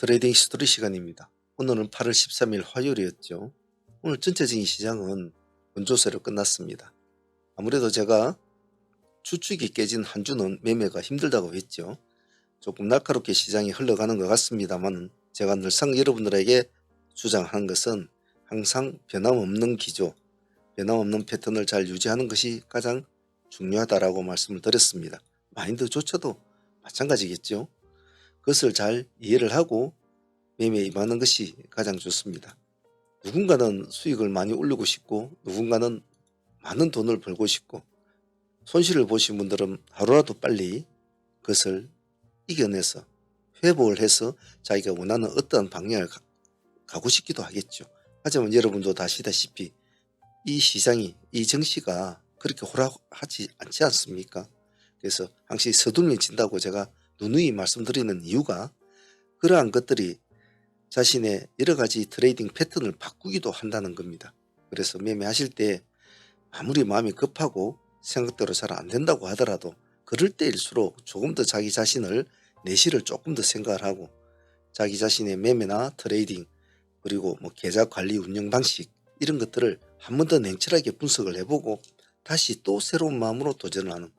트레이딩 히스토리 시간입니다. 오늘은 8월 13일 화요일이었죠. 오늘 전체적인 시장은 원조세로 끝났습니다. 아무래도 제가 추측이 깨진 한 주는 매매가 힘들다고 했죠. 조금 날카롭게 시장이 흘러가는 것 같습니다만 제가 늘상 여러분들에게 주장하는 것은 항상 변함없는 기조, 변함없는 패턴을 잘 유지하는 것이 가장 중요하다라고 말씀을 드렸습니다. 마인드조차도 마찬가지겠죠. 그것을 잘 이해를 하고 매매에 임하는 것이 가장 좋습니다. 누군가는 수익을 많이 올리고 싶고 누군가는 많은 돈을 벌고 싶고 손실을 보신 분들은 하루라도 빨리 그것을 이겨내서 회복을 해서 자기가 원하는 어떠한 방향을 가고 싶기도 하겠죠. 하지만 여러분도 다 아시다시피 이 시장이, 이 정시가 그렇게 호락하지 않지 않습니까? 그래서 항상 서둘러 진다고 제가 누누이 말씀드리는 이유가 그러한 것들이 자신의 여러가지 트레이딩 패턴을 바꾸기도 한다는 겁니다. 그래서 매매하실 때 아무리 마음이 급하고 생각대로 잘 안된다고 하더라도 그럴 때일수록 조금 더 자기 자신을 내실을 조금 더 생각을 하고 자기 자신의 매매나 트레이딩 그리고 계좌 관리 운영 방식 이런 것들을 한 번 더 냉철하게 분석을 해보고 다시 또 새로운 마음으로 도전을 하는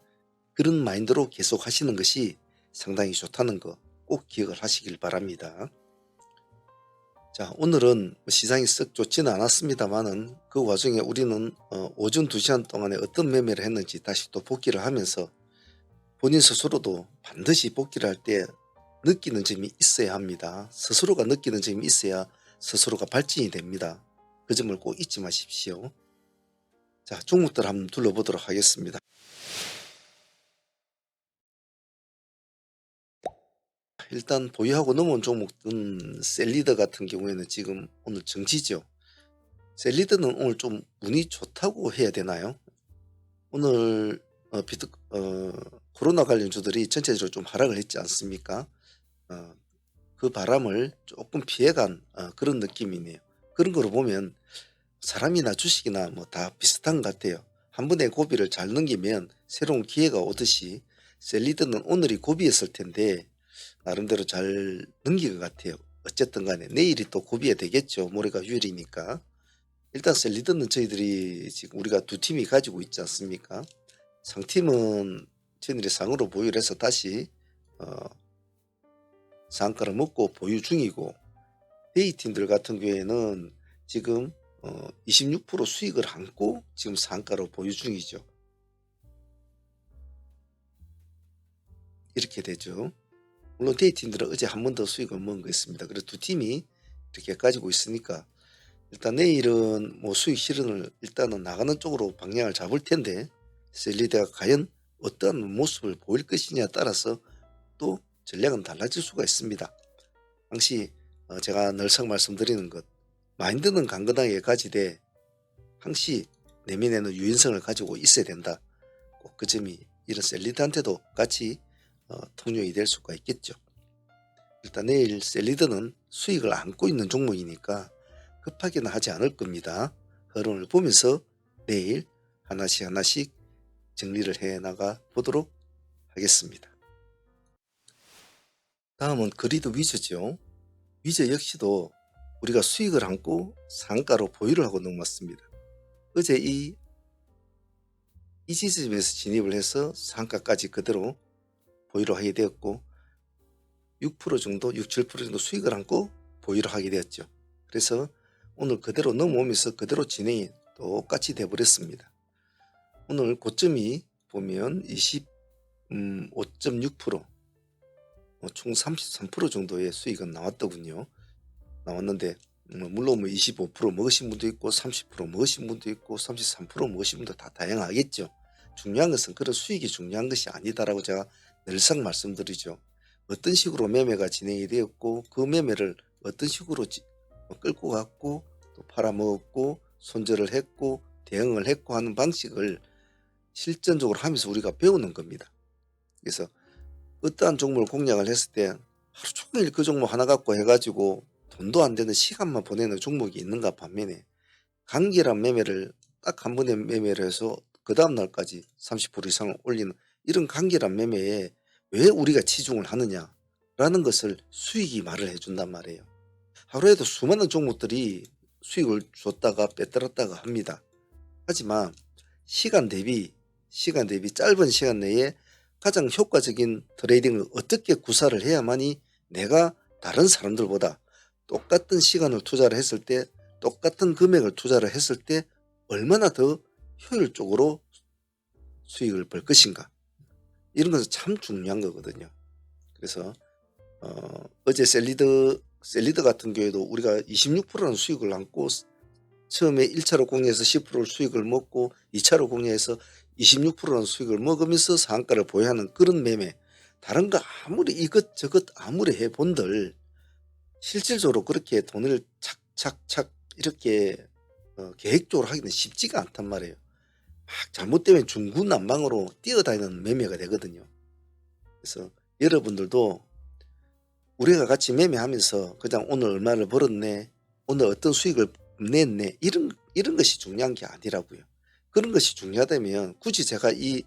그런 마인드로 계속 하시는 것이 상당히 좋다는 거 꼭 기억을 하시길 바랍니다. 자, 오늘은 시장이 썩 좋지는 않았습니다만은 그 와중에 우리는 오전 2시간 동안에 어떤 매매를 했는지 다시 또 복기를 하면서 본인 스스로도 반드시 복기를 할 때 느끼는 점이 있어야 합니다. 스스로가 느끼는 점이 있어야 스스로가 발전이 됩니다. 그 점을 꼭 잊지 마십시오. 자, 종목들 한번 둘러보도록 하겠습니다. 일단 보유하고 넘어온 종목은 셀리더 같은 경우에는 지금 오늘 정지죠. 셀리더는 오늘 좀 운이 좋다고 해야 되나요? 오늘 코로나 관련주들이 전체적으로 좀 하락을 했지 않습니까? 그 바람을 조금 피해간 그런 느낌이네요. 그런 거로 보면 사람이나 주식이나 다 비슷한 것 같아요. 한 번의 고비를 잘 넘기면 새로운 기회가 오듯이 셀리더는 오늘이 고비였을 텐데 나름대로 잘 넘긴 것 같아요. 어쨌든 간에 내일이 또 고비가 되겠죠. 모레가 휴일이니까. 일단 셀리더는 저희들이 지금 우리가 두 팀이 가지고 있지 않습니까? 상팀은 저희들이 상으로 보유를 해서 다시 상가를 먹고 보유 중이고 데이팀들 같은 경우에는 지금 26% 수익을 안고 지금 상가로 보유 중이죠. 이렇게 되죠. 물론 데이팀들은 어제 한 번 더 수익을 먹은 거 있습니다. 그래서 두 팀이 이렇게 가지고 있으니까 일단 내일은 수익 실현을 일단은 나가는 쪽으로 방향을 잡을 텐데 셀리더가 과연 어떠한 모습을 보일 것이냐에 따라서 또 전략은 달라질 수가 있습니다. 항시 제가 늘상 말씀드리는 것 마인드는 강건하게 가지되 항시 내면에는 유연성을 가지고 있어야 된다. 꼭 그 점이 이런 셀리더한테도 같이 통용이 될 수가 있겠죠. 일단 내일 셀리더는 수익을 안고 있는 종목이니까 급하게는 하지 않을 겁니다. 흐름을 보면서 내일 하나씩 하나씩 정리를 해 나가 보도록 하겠습니다. 다음은 그리드 위저죠. 위저 역시도 우리가 수익을 안고 상가로 보유를 하고 넘어왔습니다. 어제 이 지점에서 진입을 해서 상가까지 그대로 보유를 하게 되었고 6% 정도 6, 7% 정도 수익을 안고 보유를 하게 되었죠. 그래서 오늘 그대로 넘어오면서 그대로 진행이 똑같이 되어버렸습니다. 오늘 고점이 보면 25.6% 총 33% 정도의 수익은 나왔더군요. 나왔는데 물론 25% 먹으신 분도 있고 30% 먹으신 분도 있고 33% 먹으신 분도 다 다양하겠죠. 중요한 것은 그런 수익이 중요한 것이 아니다라고 제가 늘상 말씀드리죠. 어떤 식으로 매매가 진행이 되었고 그 매매를 어떤 식으로 끌고 갔고 또 팔아먹었고 손절을 했고 대응을 했고 하는 방식을 실전적으로 하면서 우리가 배우는 겁니다. 그래서 어떠한 종목을 공략을 했을 때 하루 종일 그 종목 하나 갖고 해가지고 돈도 안 되는 시간만 보내는 종목이 있는가 반면에 간결한 매매를 딱 한 번에 매매를 해서 그 다음 날까지 30% 이상을 올리는 이런 간결한 매매에 왜 우리가 치중을 하느냐, 라는 것을 수익이 말을 해준단 말이에요. 하루에도 수많은 종목들이 수익을 줬다가 빼들었다가 합니다. 하지만 시간 대비 짧은 시간 내에 가장 효과적인 트레이딩을 어떻게 구사를 해야만이 내가 다른 사람들보다 똑같은 시간을 투자를 했을 때, 똑같은 금액을 투자를 했을 때 얼마나 더 효율적으로 수익을 벌 것인가, 이런 것은 참 중요한 거거든요. 그래서 어제 셀리드 같은 경우에도 우리가 26%는 수익을 안고 처음에 1차로 공략해서 10%를 수익을 먹고 2차로 공략해서 26%는 수익을 먹으면서 상한가를 보유하는 그런 매매, 다른 거 아무리 이것저것 아무리 해본들 실질적으로 그렇게 돈을 착착착 이렇게 계획적으로 하기는 쉽지가 않단 말이에요. 막 잘못되면 중구난방으로 뛰어다니는 매매가 되거든요. 그래서 여러분들도 우리가 같이 매매하면서 그냥 오늘 얼마를 벌었네, 오늘 어떤 수익을 냈네, 이런 것이 중요한 게 아니라고요. 그런 것이 중요하다면 굳이 제가 이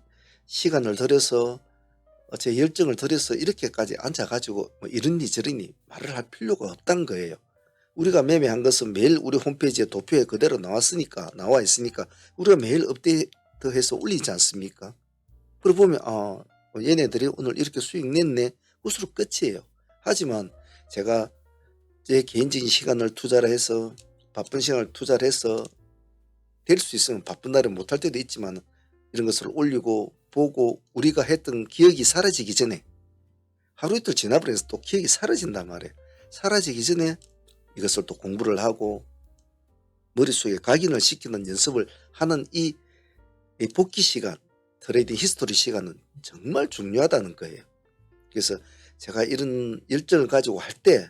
시간을 들여서 제 열정을 들여서 이렇게까지 앉아가지고 뭐 이러니 저러니 말을 할 필요가 없다는 거예요. 우리가 매매한 것은 매일 우리 홈페이지에 도표에 그대로 나와 있으니까 우리가 매일 업데이트해서 올리지 않습니까? 그러고 보면 얘네들이 오늘 이렇게 수익 냈네, 그것으로 끝이에요. 하지만 제가 제 개인적인 시간을 투자를 해서, 바쁜 시간을 투자를 해서 될 수 있으면 바쁜 날에 못할 때도 있지만 이런 것을 올리고 보고 우리가 했던 기억이 사라지기 전에, 하루 이틀 지나버려서 또 기억이 사라진단 말이에요. 사라지기 전에 이것을 또 공부를 하고 머릿속에 각인을 시키는 연습을 하는 이 복귀 시간, 트레이딩 히스토리 시간은 정말 중요하다는 거예요. 그래서 제가 이런 열정을 가지고 할 때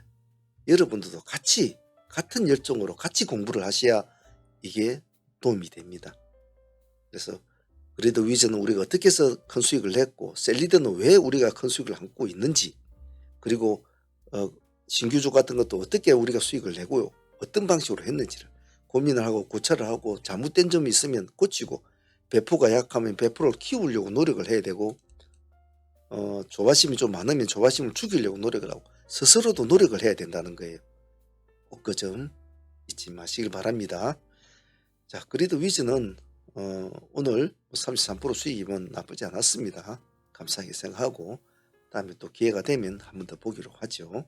여러분들도 같은 열정으로 같이 공부를 하셔야 이게 도움이 됩니다. 그래서 그래도 위저는 우리가 어떻게 해서 큰 수익을 냈고, 셀리드는 왜 우리가 큰 수익을 안고 있는지, 그리고 신규주 같은 것도 어떻게 우리가 수익을 내고요, 어떤 방식으로 했는지를 고민을 하고 고찰을 하고, 잘못된 점이 있으면 고치고, 배포가 약하면 배포를 키우려고 노력을 해야 되고, 조바심이 좀 많으면 조바심을 죽이려고 노력을 하고, 스스로도 노력을 해야 된다는 거예요. 꼭 그 점 잊지 마시길 바랍니다. 자, 그래도 위즈는 오늘 33% 수익이면 나쁘지 않았습니다. 감사하게 생각하고 다음에 또 기회가 되면 한 번 더 보기로 하죠.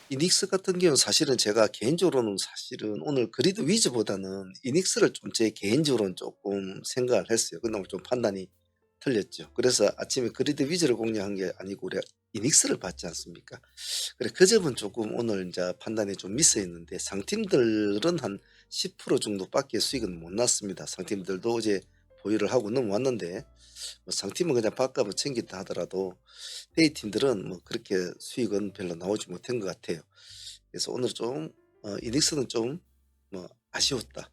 이닉스 같은 경우는 사실은 제가 개인적으로는 사실은 오늘 그리드 위즈보다는 이닉스를 좀 제 개인적으로는 조금 생각을 했어요. 근데 오늘 좀 판단이 틀렸죠. 그래서 아침에 그리드 위즈를 공략한 게 아니고 우리가 이닉스를 봤지 않습니까? 그래, 그 점은 조금 오늘 이제 판단이 좀 미스 했는데, 상팀들은 한 10% 정도밖에 수익은 못 났습니다. 상팀들도 어제 보유를 하고 넘어왔는데, 뭐 상팀은 그냥 밥값을 챙긴다 하더라도 데이팀들은 뭐 그렇게 수익은 별로 나오지 못한 것 같아요. 그래서 오늘 좀 이닉스는 좀 뭐 아쉬웠다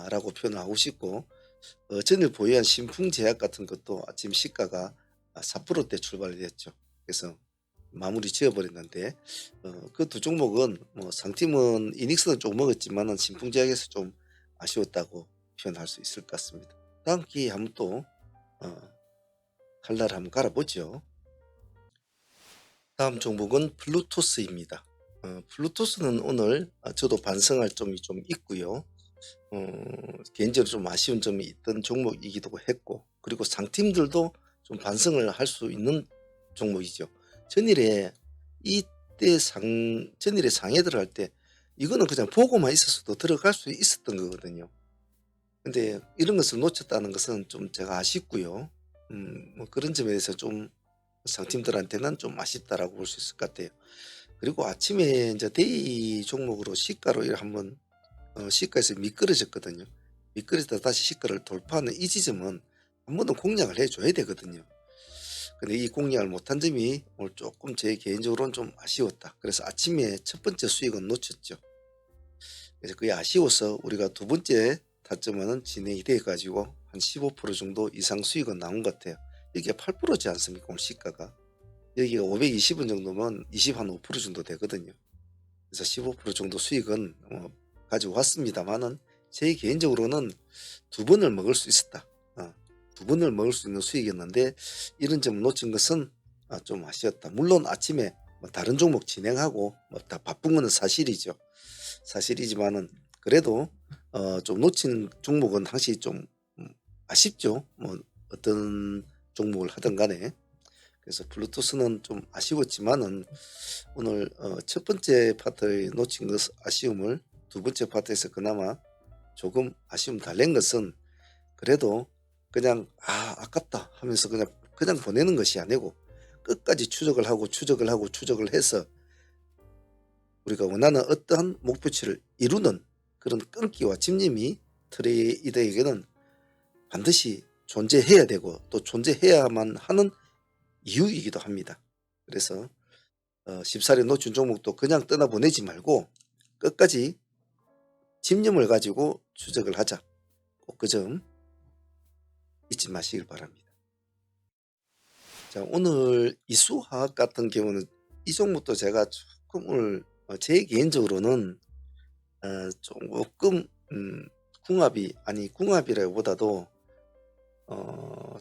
라고 표현을 하고 싶고, 전일 보유한 신풍제약 같은 것도 아침 시가가 4%대 출발이 됐죠. 그래서 마무리 지어버렸는데, 그 두 종목은 뭐 상팀은 이닉스는 좀 먹었지만은 신풍제약에서 좀 아쉬웠다고 표현할 수 있을 것 같습니다. 다음 기회에 한번 또 칼날을 한번 갈아보죠. 다음 종목은 플루토스입니다. 플루토스는 오늘 저도 반성할 점이 좀 있고요. 개인적으로 좀 아쉬운 점이 있던 종목이기도 했고, 그리고 상팀들도 좀 반성을 할 수 있는 종목이죠. 전일에 전일에 상에 들어갈 때 이거는 그냥 보고만 있었어도 들어갈 수 있었던 거거든요. 근데 이런 것을 놓쳤다는 것은 좀 제가 아쉽고요. 뭐 그런 점에 대해서 좀 상팀들한테는 좀 아쉽다라고 볼 수 있을 것 같아요. 그리고 아침에 이제 데이 종목으로 시가로 한번 시가에서 미끄러졌거든요. 미끄러졌다 다시 시가를 돌파하는 이 지점은 한 번 더 공략을 해줘야 되거든요. 근데 이 공략을 못한 점이 오늘 조금 제 개인적으로는 좀 아쉬웠다. 그래서 아침에 첫 번째 수익은 놓쳤죠. 그래서 그게 아쉬워서 우리가 두 번째 타점은 진행이 돼 가지고 한 15% 정도 이상 수익은 나온 것 같아요. 이게 8%지 않습니까? 오늘 시가가. 여기가 520원 정도면 25% 정도 되거든요. 그래서 15% 정도 수익은 가지고 왔습니다만은, 제 개인적으로는 두 번을 먹을 수 있었다. 두 번을 먹을 수 있는 수익이었는데 이런 점을 놓친 것은 좀 아쉬웠다. 물론 아침에 뭐 다른 종목 진행하고 뭐 다 바쁜 거는 사실이죠. 사실이지만은 그래도 좀 놓친 종목은 항시 좀 아쉽죠. 뭐 어떤 종목을 하든 간에. 그래서 블루투스는 좀 아쉬웠지만은 오늘 첫 번째 파트에 놓친 것 아쉬움을 두 번째 파트에서 그나마 조금 아쉬움 달랜 것은 그래도 그냥 아깝다 하면서 그냥 보내는 것이 아니고 끝까지 추적을 하고 추적을 하고 추적을 해서 우리가 원하는 어떠한 목표치를 이루는 그런 끈기와 집념이 트레이더에게는 반드시 존재해야 되고 또 존재해야만 하는 이유이기도 합니다. 그래서 쉽사리 놓친 종목도 그냥 떠나보내지 말고 끝까지 집념을 가지고 추적을 하자. 꼭 그 점 잊지 마시길 바랍니다. 자, 오늘 이수화학 같은 경우는 이 종목도 제가 조금 오늘 제 개인적으로는 조금 궁합이라기보다도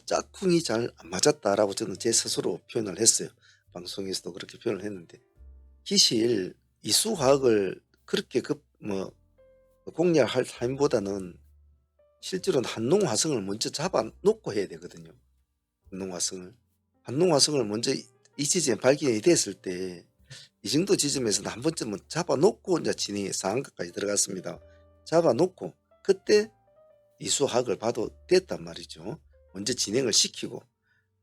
짝꿍이 잘 안 맞았다라고 저는 제 스스로 표현을 했어요. 방송에서도 그렇게 표현을 했는데 기실 이수화학을 그렇게 공략할 타임보다는 실제로는 한농화성을 먼저 잡아놓고 해야 되거든요. 한농화성을 먼저 이 지점에 발견이 됐을 때 이 정도 지점에서는 한 번쯤은 잡아놓고 이제 진행에 상한가까지 들어갔습니다. 잡아놓고 그때 이수학을 봐도 됐단 말이죠. 먼저 진행을 시키고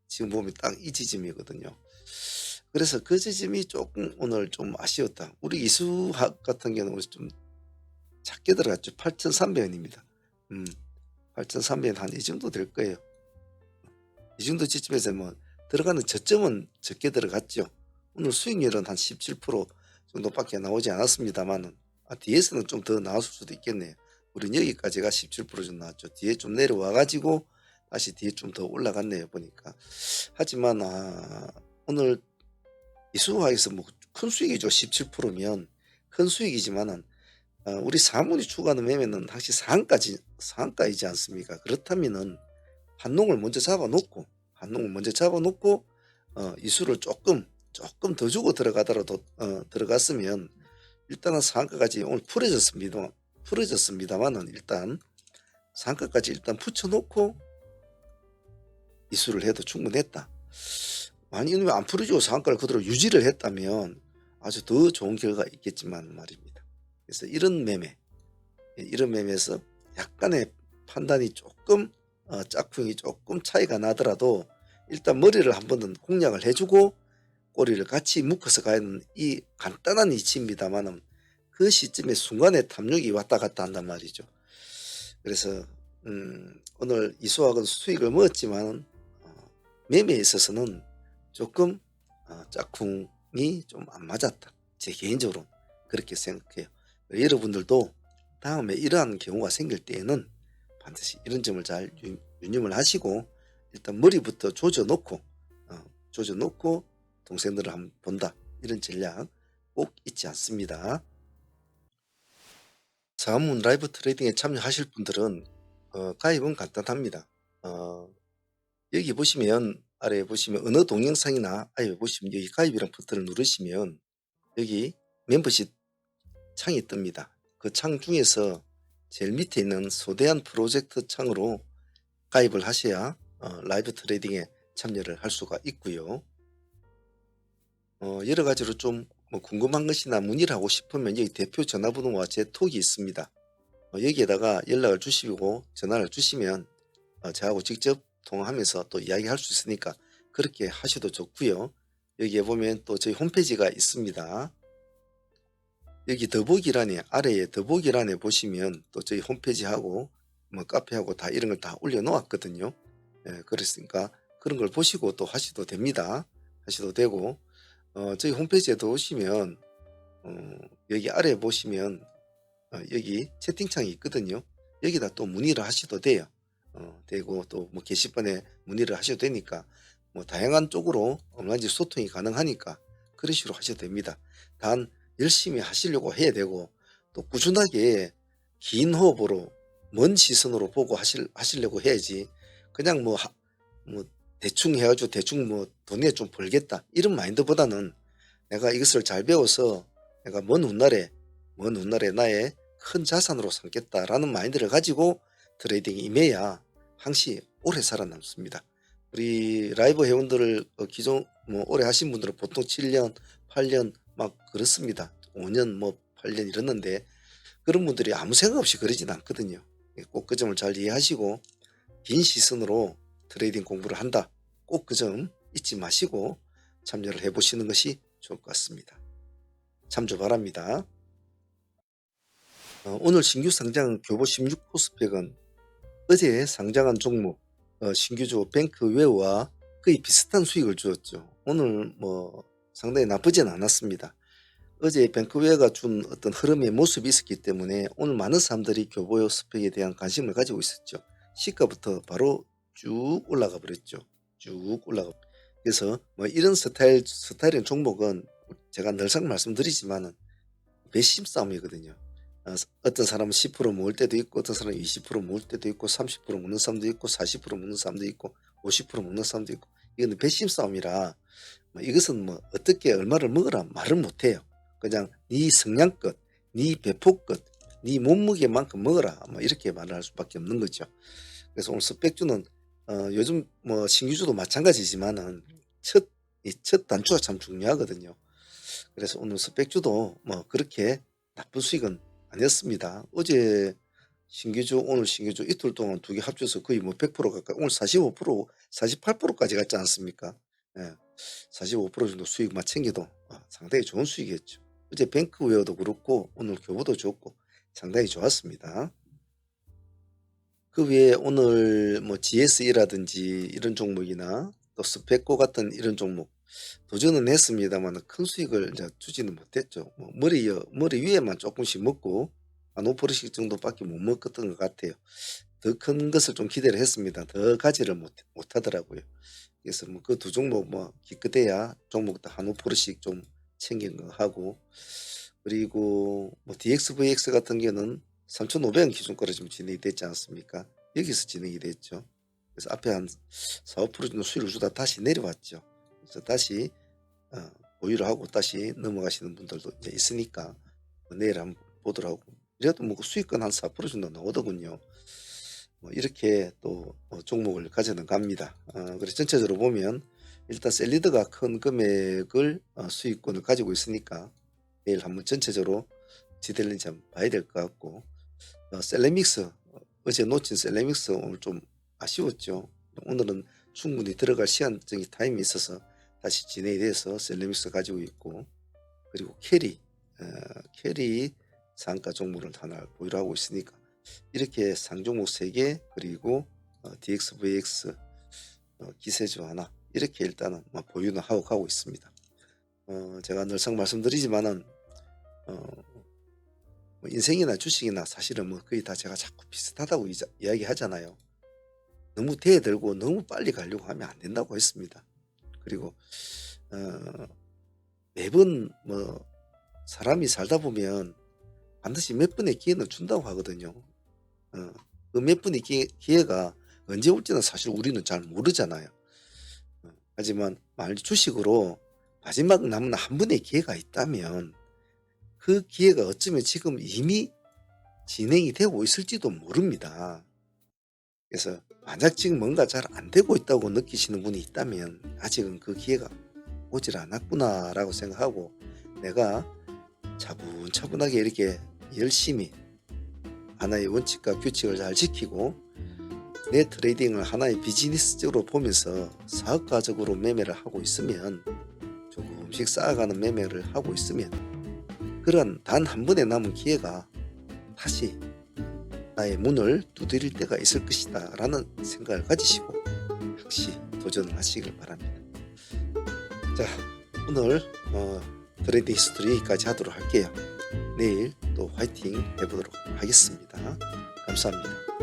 지금 보면 딱 이 지점이거든요. 그래서 그 지점이 조금 오늘 좀 아쉬웠다. 우리 이수학 같은 경우는 좀 작게 들어갔죠. 8,300원입니다. 8,300원 한 이 정도 될 거예요. 이 정도 지점에서 뭐 들어가는 저점은 적게 들어갔죠. 오늘 수익률은 한 17% 정도밖에 나오지 않았습니다만 뒤에서는 좀 더 나왔을 수도 있겠네요. 우린 여기까지가 17% 정도 나왔죠. 뒤에 좀 내려와 가지고 다시 뒤에 좀 더 올라갔네요 보니까. 하지만 오늘 이수화에서 뭐 큰 수익이죠. 17%면 큰 수익이지만은 우리 사모니 추가하는 매매는 확실히 상한가이지 않습니까? 그렇다면은 한농을 먼저 잡아놓고 이수를 조금 더 주고 들어가더라도 들어갔으면 일단은 상한가까지 오늘 풀어졌습니다만은 일단 상한가까지 일단 붙여놓고 이수를 해도 충분했다. 만약 이놈이 안 풀어지고 상한가를 그대로 유지를 했다면 아주 더 좋은 결과가 있겠지만 말입니다. 그래서 이런 매매에서 약간의 판단이 조금 짝퉁이 조금 차이가 나더라도 일단 머리를 한 번은 공략을 해주고 꼬리를 같이 묶어서 가는 이 간단한 이치입니다만은 그 시점에 순간에 탐욕이 왔다 갔다 한단 말이죠. 그래서 오늘 이수학은 수익을 먹었지만 매매에 있어서는 조금 짝퉁이 좀 안 맞았다. 제 개인적으로 그렇게 생각해요. 여러분들도 다음에 이러한 경우가 생길 때에는 반드시 이런 점을 잘 유념을 하시고 일단 머리부터 조져놓고 동생들을 한번 본다. 이런 전략 꼭 잊지 않습니다. 자문 라이브 트레이딩에 참여하실 분들은 가입은 간단합니다. 여기 보시면 아래에 보시면 어느 동영상이나 아래 보시면 여기 가입이라는 버튼을 누르시면 여기 멤버십 창이 뜹니다. 그 창 중에서 제일 밑에 있는 소대한 프로젝트 창으로 가입을 하셔야 라이브 트레이딩에 참여를 할 수가 있고요. 여러 가지로 좀 궁금한 것이나 문의를 하고 싶으면 여기 대표 전화번호와 제 톡이 있습니다. 여기에다가 연락을 주시고 전화를 주시면 저하고 직접 통화하면서 또 이야기할 수 있으니까 그렇게 하셔도 좋고요. 여기에 보면 또 저희 홈페이지가 있습니다. 여기 더보기란에 아래에 더보기란에 보시면 또 저희 홈페이지하고 카페하고 다 이런 걸 다 올려 놓았거든요. 그랬으니까 그런 걸 보시고 또 하셔도 됩니다. 하셔도 되고 저희 홈페이지에도 오시면 여기 아래에 보시면 여기 채팅창이 있거든요. 여기다 또 문의를 하셔도 돼요. 되고 또 뭐 게시판에 문의를 하셔도 되니까 뭐 다양한 쪽으로 얼마든지 소통이 가능하니까 그런 식으로 하셔도 됩니다. 단 열심히 하시려고 해야 되고 또 꾸준하게 긴 호흡으로 먼 시선으로 보고 하시려고 해야지 그냥 뭐 대충 해가지고 대충 뭐 돈에 좀 벌겠다 이런 마인드보다는 내가 이것을 잘 배워서 내가 먼 훗날에 나의 큰 자산으로 삼겠다라는 마인드를 가지고 트레이딩에 임해야 항시 오래 살아남습니다. 우리 라이브 회원들을 기존 뭐 오래 하신 분들은 보통 7년, 8년 막 그렇습니다. 5년 뭐 8년 이랬는데 그런 분들이 아무 생각 없이 그러진 않거든요. 꼭 그 점을 잘 이해하시고 긴 시선으로 트레이딩 공부를 한다. 꼭 그 점 잊지 마시고 참여를 해보시는 것이 좋을 것 같습니다. 참조 바랍니다. 오늘 신규 상장 교보 16호 스펙은 어제 상장한 종목 신규주 뱅크웨어와 거의 비슷한 수익을 주었죠. 오늘 뭐 상당히 나쁘진 않았습니다. 어제 뱅크웨어가 준 어떤 흐름의 모습이 있었기 때문에 오늘 많은 사람들이 교보 스펙에 대한 관심을 가지고 있었죠. 시가부터 바로 쭉 올라가 버렸죠. 쭉 올라가. 그래서 뭐 이런 스타일의 종목은 제가 늘상 말씀드리지만은 배심 싸움이거든요. 어떤 사람은 10% 모을 때도 있고 어떤 사람은 20% 모을 때도 있고 30% 먹는 사람도 있고 40% 먹는 사람도 있고 50% 먹는 사람도 있고 이건 배심 싸움이라 뭐 이것은 뭐 어떻게 얼마를 먹으라 말을 못해요. 그냥 네 성량껏, 네 배포껏, 네 몸무게만큼 먹어라 뭐 이렇게 말을 할 수밖에 없는 거죠. 그래서 오늘 스펙주는 요즘 뭐 신규주도 마찬가지지만은 첫 단추가 참 중요하거든요. 그래서 오늘 스펙주도 뭐 그렇게 나쁜 수익은 아니었습니다. 어제 신규주 오늘 신규주 이틀 동안 두 개 합쳐서 거의 뭐 100% 가까이 오늘 45% 48%까지 갔지 않습니까? 예, 45% 정도 수익만 챙겨도 상당히 좋은 수익이었죠. 어제 뱅크웨어도 그렇고 오늘 교보도 좋고 상당히 좋았습니다. 그 외에 오늘 뭐 GSE라든지 이런 종목이나 또 스펙고 같은 이런 종목 도전은 했습니다만 큰 수익을 이제 주지는 못했죠. 뭐 머리 위에만 조금씩 먹고 한 5%씩 정도밖에 못 먹었던 것 같아요. 더 큰 것을 좀 기대를 했습니다. 더 가지를 못하더라고요. 그래서 뭐 그 두 종목 뭐 기껏해야 종목 한 5%씩 좀 챙긴 거 하고 그리고 뭐 DXVX 같은 경우는 3,500원 기준가로 지금 진행이 됐지 않습니까? 여기서 진행이 됐죠. 그래서 앞에 한 4, 5% 정도 수익을 주다 다시 내려왔죠. 그래서 다시 보유를 하고 다시 넘어가시는 분들도 이제 있으니까 내일 한번 보더라고. 이래도 뭐 수익권 한 4% 정도 나오더군요. 뭐 이렇게 또 종목을 가져는 갑니다. 그래서 전체적으로 보면 일단 셀리드가 큰 금액을 수익권을 가지고 있으니까 내일 한번 전체적으로 지될는지 한번 봐야 될 것 같고 셀레믹스 어제 놓친 셀레믹스 오늘 좀 아쉬웠죠. 오늘은 충분히 들어갈 시간적인 타임이 있어서 다시 진행이 돼서 셀레믹스 가지고 있고 그리고 캐리 상가 종목을 하나 보유를 하고 있으니까 이렇게 상종목 3개 그리고 DXVX 기세주 하나 이렇게 일단은 보유는 하고 가고 있습니다. 제가 늘상 말씀드리지만은 뭐 인생이나 주식이나 사실은 뭐 거의 다 제가 자꾸 비슷하다고 이야기 하잖아요. 너무 대들고 너무 빨리 가려고 하면 안 된다고 했습니다. 그리고 매번 뭐 사람이 살다 보면 반드시 몇 번의 기회는 준다고 하거든요. 그 몇 번의 기회가 언제 올지는 사실 우리는 잘 모르잖아요. 하지만 만약 주식으로 마지막 남은 한 번의 기회가 있다면 그 기회가 어쩌면 지금 이미 진행이 되고 있을지도 모릅니다. 그래서 만약 지금 뭔가 잘 안 되고 있다고 느끼시는 분이 있다면 아직은 그 기회가 오질 않았구나 라고 생각하고 내가 차분차분하게 이렇게 열심히 하나의 원칙과 규칙을 잘 지키고 내 트레이딩을 하나의 비즈니스적으로 보면서 사업가적으로 매매를 하고 있으면 조금씩 쌓아가는 매매를 하고 있으면 그런 단 한 번에 남은 기회가 다시 나의 문을 두드릴 때가 있을 것이다 라는 생각을 가지시고 역시 도전을 하시길 바랍니다. 자, 오늘 트레이딩 히스토리까지 하도록 할게요. 내일 또 화이팅 해보도록 하겠습니다. 감사합니다.